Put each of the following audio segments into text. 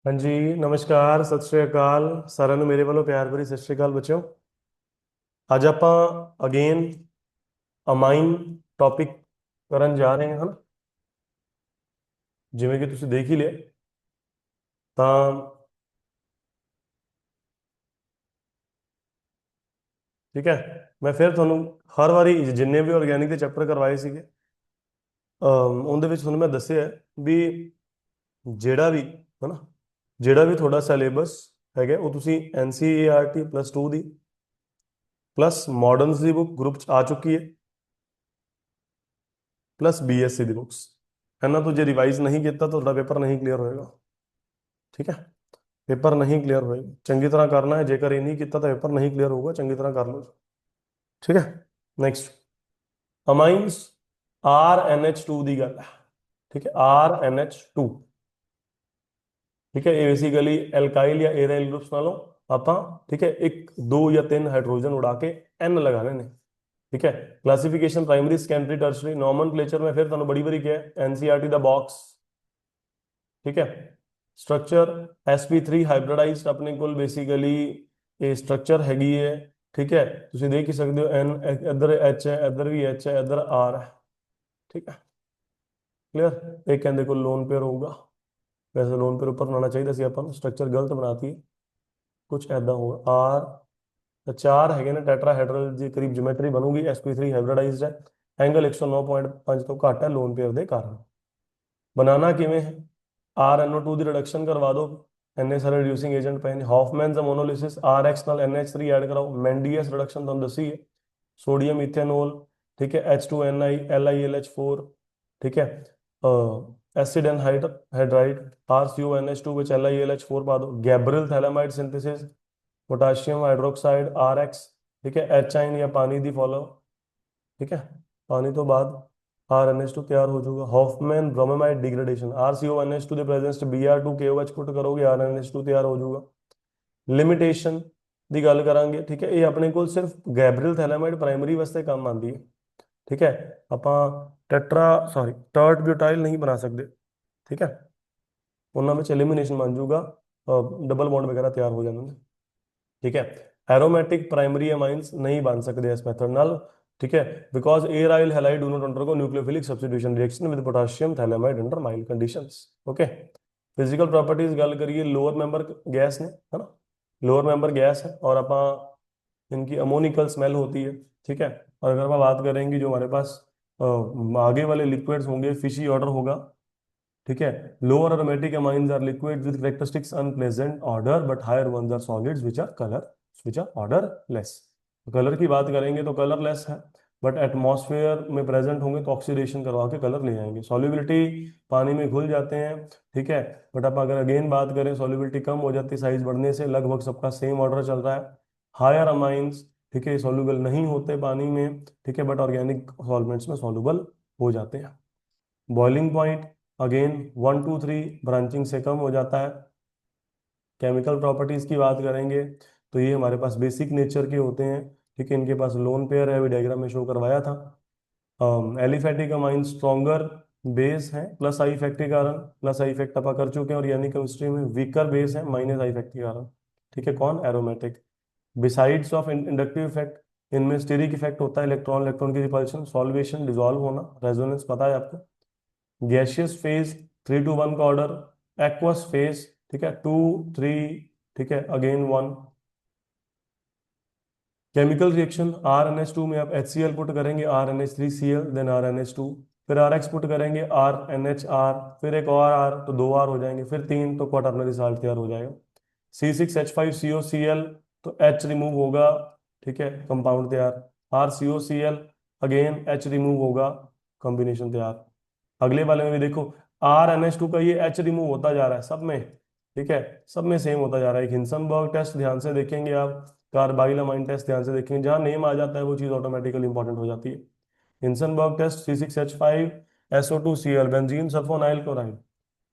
हाँ जी। नमस्कार, सत श्री अकाल। ਸਾਰਿਆਂ ਨੂੰ ਮੇਰੇ ਵੱਲੋਂ ਪਿਆਰ ਭਰੀ ਸਤਿ ਸ਼੍ਰੀ ਅਕਾਲ ਬੱਚਿਓ। ਅੱਜ ਆਪਾਂ ਅਗੇਨ ਅਮਾਈਨ ਟੌਪਿਕ ਕਰਨ ਜਾ ਰਹੇ ਹਾਂ, ਹਨਾ। ਜਿਵੇਂ ਕਿ ਤੁਸੀਂ ਦੇਖ ਹੀ ਲਿਆ, ਤਾਂ ਠੀਕ ਹੈ। ਮੈਂ ਫਿਰ ਤੁਹਾਨੂੰ ਹਰ ਵਾਰੀ ਜਿੰਨੇ ਵੀ ਆਰਗੈਨਿਕ ਦੇ ਚੈਪਟਰ ਕਰਵਾਏ ਸੀਗੇ, ਉਹਦੇ ਵਿੱਚ ਤੁਹਾਨੂੰ ਮੈਂ ਦੱਸਿਆ ਹੈ ਵੀ ਜਿਹੜਾ ਵੀ, ਹਨਾ, ਜਿਹੜਾ ਵੀ ਤੁਹਾਡਾ ਸਿਲੇਬਸ ਹੈਗਾ ਉਹ ਤੁਸੀਂ NCERT +2 ਦੀ ਪਲੱਸ ਮਾਡਰਨਸ ਦੀ ਬੁੱਕ ਗਰੁੱਪ 'ਚ ਆ ਚੁੱਕੀ ਹੈ, ਪਲੱਸ BSc ਦੀ ਬੁੱਕਸ। ਇਹਨਾਂ ਤੋਂ ਜੇ ਰਿਵਾਈਜ਼ ਨਹੀਂ ਕੀਤਾ ਤਾਂ ਤੁਹਾਡਾ ਪੇਪਰ ਨਹੀਂ ਕਲੀਅਰ ਹੋਏਗਾ। ਠੀਕ ਹੈ, ਪੇਪਰ ਨਹੀਂ ਕਲੀਅਰ ਹੋਏਗਾ। ਚੰਗੀ ਤਰ੍ਹਾਂ ਕਰਨਾ ਹੈ, ਜੇਕਰ ਇਹ ਨਹੀਂ ਕੀਤਾ ਤਾਂ ਪੇਪਰ ਨਹੀਂ ਕਲੀਅਰ ਹੋਊਗਾ। ਚੰਗੀ ਤਰ੍ਹਾਂ ਕਰ ਲਓ। ਠੀਕ ਹੈ। ਨੈਕਸਟ, ਅਮਾਈਨਸ RNH2 ਦੀ ਗੱਲ ਹੈ। ਠੀਕ ਹੈ, RNH2। ਠੀਕ ਹੈ, ਇਹ ਬੇਸਿਕਲੀ ਐਲਕਾइल ਜਾਂ एराइल ग्रुप्स ਨਾਲੋਂ ਆਪਾਂ, ਠੀਕ ਹੈ, ਇੱਕ ਦੋ ਜਾਂ ਤਿੰਨ ਹਾइड्रोजन उड़ा के N ਲਗਾ ਲੈਣੇ। ठीक है, classification primary secondary tertiary nomenclature में फिर ਤੁਹਾਨੂੰ ਬੜੀ ਵਾਰੀ ਕਿਹਾ NCERT ਦਾ ਬਾਕਸ। ठीक है, स्ट्रक्चर sp3 हाइब्रिडाइज्ड अपने ਕੋਲ बेसिकली ਇਹ स्ट्रक्चर ਹੈਗੀ ਹੈ। ठीक है, ਤੁਸੀਂ ਦੇਖ ਹੀ ਸਕਦੇ ਹੋ N ਇੱਧਰ H ਹੈ, ਇੱਧਰ ਵੀ H ਹੈ, ਇੱਧਰ R ਹੈ। ठीक है, ਕਲੀਅਰ। ਇਹ ਕਹਿੰਦੇ ਕੋਲ ਲੋਨ ਪੇਅਰ ਹੋਊਗਾ। ਵੈਸੇ ਲੋਨ ਪੇਅਰ ਉੱਪਰ ਬਣਾਉਣਾ ਚਾਹੀਦਾ ਸੀ ਆਪਾਂ ਨੂੰ, स्ट्रक्चर गलत बनाती है। कुछ ऐदा होगा R ਤਾਂ ਚਾਰ ਹੈਗੇ ਨੇ ਟੈਟਰਾਹਾਈਡਰਲ ਦੇ ਕਰੀਬ ਜਿਓਮੈਟਰੀ ਬਣੂਗੀ। sp3 ਹਾਈਬ੍ਰਿਡਾਈਜ਼ਡ ਹੈ, ਐਂਗਲ 109.5 ਤੋਂ ਘੱਟ ਹੈ ਲੋਨ ਪੇਅਰ ਦੇ ਕਾਰਨ। ਬਣਾਉਣਾ ਕਿਵੇਂ ਹੈ? RNO2 ਦੀ ਰਿਡਕਸ਼ਨ ਕਰਵਾ ਦਿਓ। ਇੰਨੇ ਸਾਰੇ ਰਿਡਿਊਸਿੰਗ ਏਜੰਟ ਪਏ ਨੇ। ਹਾਫਮੈਨਸ ਮੋਨੋਲਿਸਿਸ RX ਨਾਲ NH3 ਐਡ ਕਰਾਓ। ਮੈਂਡੀਅਸ ਰਿਡਕਸ਼ਨ ਤੁਹਾਨੂੰ ਦੱਸੀ ਹੈ। ਸੋਡੀਅਮ ਇਥੇਨੋਲ, ਠੀਕ ਹੈ, H2NI LiLH4, ठीक है, एसिड एनहाइड्राइड RCONH2 ਵਿੱਚ LiLH4 ਪਾ ਦਿਓ। ਗੈਬਰਲ ਥੈਲਾਮਾइड ਸਿੰਥेसिस, पोटाशियम हाइड्रोक्साइड RX, ठीक है, एच या पानी दी फॉलो। ठीक है, पानी तो बाद RNH2 तैयार हो जाएगा। हॉफमैन ब्रोमेमाइड डिग्रेडेशन RCONH2 ਦੇ ਪ੍ਰੈਜ਼ੈਂਸ ਚ Br2 KOH ਪੁੱਟ ਕਰੋਗੇ, RNH2 ਤਿਆਰ ਹੋ ਜਾਊਗਾ। ਲਿਮਿਟੇਸ਼ਨ ਦੀ ਗੱਲ ਕਰਾਂਗੇ। ਠੀਕ ਹੈ, ਇਹ ਆਪਣੇ ਕੋਲ ਸਿਰਫ ਗੈਬਰੀਅਲ ਥੈਲਾਮਾइड ਪ੍ਰਾਇਮਰੀ ਵਾਸਤੇ ਕੰਮ ਆਉਂਦੀ ਹੈ। ਠੀਕ ਹੈ, ਆਪਾਂ ਟਰਟ ਬਿਊਟਾਈਲ ਨਹੀਂ ਬਣਾ ਸਕਦੇ। ਠੀਕ ਹੈ, ਉਹਨਾਂ ਵਿੱਚ ਐਲੀਮੀਨੇਸ਼ਨ ਬਣ ਜਾਊਗਾ, ਡਬਲ ਬੌਂਡ ਵਗੈरह ਤਿਆਰ ਹੋ ਜਾਂਦੇ ਨੇ। ठीक है, एरोमेटिक प्राइमरी अमाइंस नहीं बन सकते इस मेथड नाल। ठीक है, because aryl halide do not undergo nucleophilic substitution reaction with potassium phthalimide under mild conditions. Okay, physical properties गल करिए, लोअर मेंबर गैस ने, है ना, लोअर मेंबर गैस है और अपा इनकी अमोनिकल स्मेल होती है। ठीक है, और अगर आप बात करेंगे जो हमारे पास आगे वाले लिक्विड्स होंगे, फिशी ऑर्डर होगा। ठीक है, lower aromatic amines are liquids with characteristics unpleasant odor but higher ones are solids which are odorless। तो कलर की बात करेंगे तो कलरलेस है, बट एटमॉस्फेयर में प्रेजेंट होंगे तो ऑक्सीडेशन करवा के कलर ले आएंगे। सॉल्युबिलिटी पानी में घुल जाते हैं। ठीक है, बट अब अगर अगेन बात करें, सॉल्युबिलिटी कम हो जाती है साइज बढ़ने से, लगभग सबका सेम ऑर्डर चल रहा है। हायर अमाइंस, ठीक है, सॉल्युबल नहीं होते पानी में। ठीक है, बट ऑर्गेनिक सॉल्वेंट्स में सॉल्युबल हो जाते हैं। बॉइलिंग पॉइंट अगेन 1 2 3 ब्रांचिंग से कम हो जाता है। केमिकल प्रॉपर्टीज की बात करेंगे तो ये हमारे पास बेसिक नेचर के होते हैं। ठीक है, इनके पास लोन पेयर है, अभी डायग्राम में शो करवाया था। एलिफेटिक अमाइन स्ट्रॉन्गर बेस है, प्लस आई इफेक्ट के कारण, प्लस आई इफेक्ट अपा कर चुके हैं। और यानी केमिस्ट्री में वीकर बेस है, माइनस आई इफेक्ट के कारण। ठीक है, कौन? Aromatic. Besides of inductive effect, इनमें स्टेरिक इफेक्ट होता है, इलेक्ट्रॉन इलेक्ट्रॉन की रिपल्शन, सॉल्वेशन, डिसॉल्व होना, रेजोनेंस पता है आपको। गैसियस फेज 3 to 1 का ऑर्डर। एक्वस फेज, ठीक है, 2 3, ठीक है, अगेन 1। केमिकल रिएक्शन RNH2 में आप HCl पुट करेंगे, RNH3Cl, देन RNH2, फिर RX पुट करेंगे, RNHR, फिर एक और R, तो 2 R हो जाएंगे, फिर 3 तो क्वाटरनरी साल्ट तैयार हो जाएगा। C6H5COCl, तो H रिमूव होगा। ठीक है, कंपाउंड तैयार। RCOCl, अगेन H रिमूव होगा, कॉम्बिनेशन तैयार। अगले वाले में भी देखो, RNH2 का ये H रिमूव होता जा रहा है सब में। ठीक है, सब में सेम होता जा रहा है। एक हिंसनबर्ग टेस्ट ध्यान से देखेंगे आप, कार्बाइलामाइन टेस्ट ध्यान से देखेंगे, जहां नेम आ जाता है वो चीज ऑटोमेटिकली इंपॉर्टेंट हो जाती है। Hinsberg test C6H5SO2Cl, benzene sulphonyl chloride.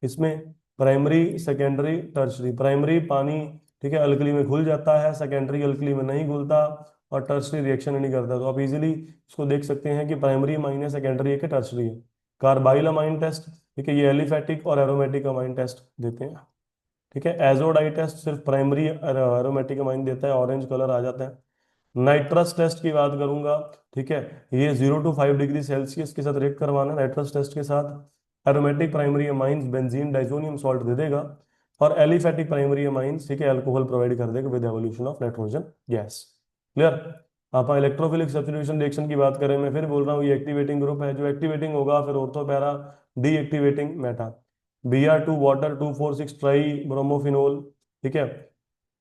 इसमें प्राइमरी, सेकेंडरी, टर्शरी। प्राइमरी पानी, ठीक है, अल्कली में घुल जाता है, सेकेंडरी अल्कली में नहीं घुलता, और टर्शरी रिएक्शन ही नहीं करता। तो आप इजीली इसको देख सकते हैं कि प्राइमरी अमाइन है, सेकेंडरी है कि टर्शरी है। कार्बाइल अमाइन टेस्ट, ठीक है, ये एलिफेटिक और एरोमेटिक अमाइन टेस्ट देते हैं। ठीक है। एजोडाई टेस्ट सिर्फ प्राइमरी एरोमेटिक अमाइन देता है, ऑरेंज कलर आ जाता है। नाइट्रस टेस्ट की बात करूंगा, ठीक है, ये 0 to 5 डिग्री सेल्सियस के साथ रिएक्ट करवाना नाइट्रस टेस्ट के साथ। Aromatic primary amines benzene diazonium salt दे देगा, और एलिफेटिक प्राइमरी अमाइंस, ठीक है, अल्कोहल प्रोवाइड कर देगा with evolution of nitrogen gas. Clear. आप इलेक्ट्रोफिलिक सब्स्टिट्यूशन रिएक्शन की बात करें, मैं फिर बोल रहा हूँ ये एक्टिवेटिंग ग्रुप है, जो एक्टिवेटिंग होगा फिर ortho para deactivating Meta. Br2 water 2,4,6 try bromophenol, ठीक है।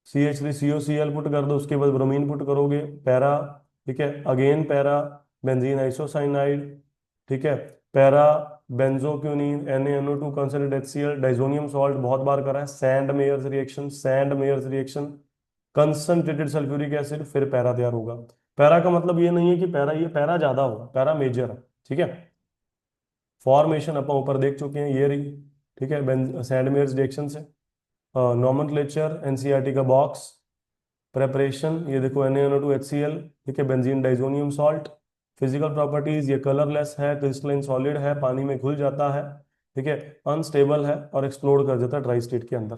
CH3COCl पुट कर दो, उसके बाद ब्रोमीन पुट करोगे, पैरा, ठीक है, अगेन पैरा, बेंजीन आइसोसाइनाइड, ठीक है, para benzoquinone NaNO2 concentrate HCl diazonium salt, बहुत बार करा है, Sandmeyer's reaction, Sandmeyer's reaction, concentrated sulphuric acid, फिर पैरा तैयार होगा। पैरा का मतलब ये नहीं है कि पैरा, ये पैरा ज्यादा होगा, पैरा मेजर है, ठीक है। फॉर्मेशन अपन ऊपर देख चुके हैं, ये रही, ठीक है, सैंड मेयर्स रिएक्शन से। नॉमेनक्लेचर एनसीईआरटी का बॉक्स। प्रेपरेशन ये देखो NaNO2 HCl, ठीक है, benzene diazonium salt. Physical properties, ये कलरलेस है, क्रिस्टलाइन सॉलिड है, पानी में घुल जाता है, ठीक है, अनस्टेबल है और एक्सप्लोड कर जाता है ड्राई स्टेट के अंदर,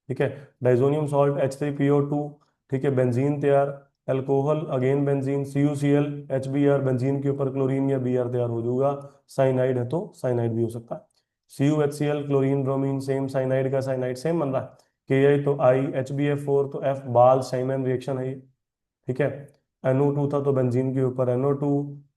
ठीक है। डाइजोनियम सॉल्ट H3PO2, ठीक है, बेंजीन तैयार, alcohol again benzene CuCl HBr, benzene के ऊपर क्लोरीन या Br तैयार हो जाएगा। साइनाइड है तो साइनाइड भी हो सकता है। CuHCl chlorine bromine, same cyanide का साइनाइड सेम बन रहा है। Ki तो I, HbF4 तो F, बाल साइमन रिएक्शन है ये, ठीक है। NO2 था तो बेंजीन के ऊपर NO2,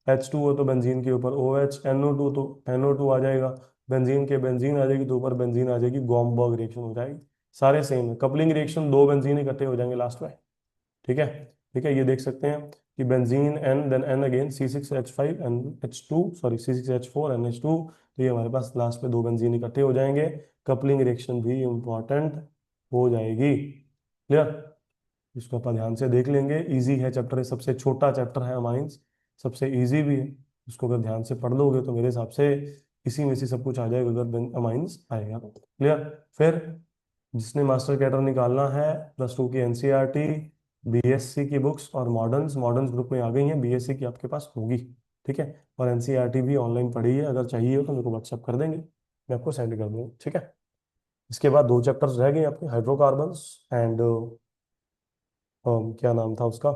H2O तो बेंजीन के ऊपर OH, NO2 तो NO2 आ जाएगा, बेंजीन के बेंजीन आ जाएगी तो ऊपर बेंजीन आ जाएगी, गॉम्बर्ग रिएक्शन हो जाएगी। सारे सेम है, कपलिंग रिएक्शन, दो बेंजीन इकट्ठे हो जाएंगे लास्ट में, ठीक है। ठीक है, ये देख सकते हैं कि benzene N then N again C6H5 NH2, sorry C6H4 NH2, तो ये हमारे पास लास्ट में दो बेंजीन इकट्ठे हो जाएंगे, कपलिंग रिएक्शन भी इंपॉर्टेंट हो जाएगी। क्लियर। इसको अपन ध्यान से देख लेंगे, इजी है चैप्टर, है सबसे छोटा चैप्टर है अमाइंस, सबसे इजी भी है। इसको अगर ध्यान से पढ़ लोगे तो मेरे हिसाब से इसी में से सब कुछ आ जाएगा, अगर अमाइंस आएगा। क्लियर। फिर जिसने मास्टर कैडर निकालना है, +2 की एनसीईआरटी, बीएससी की बुक्स और मॉडर्न्स, मॉडर्न्स ग्रुप में आ गई हैं, बीएससी की आपके पास होगी, ठीक है। और एनसीईआरटी भी ऑनलाइन पढ़ी है, अगर चाहिए हो तो मेरे को व्हाट्सअप कर देंगे, मैं आपको सेंड कर दूंगा, ठीक है। इसके बाद दो चैप्टर्स रह गए आपके, हाइड्रोकार्बन्स एंड क्या नाम था उसका,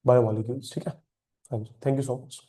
बायोमोलिक्यूल्स, ठीक है। Thank you so much.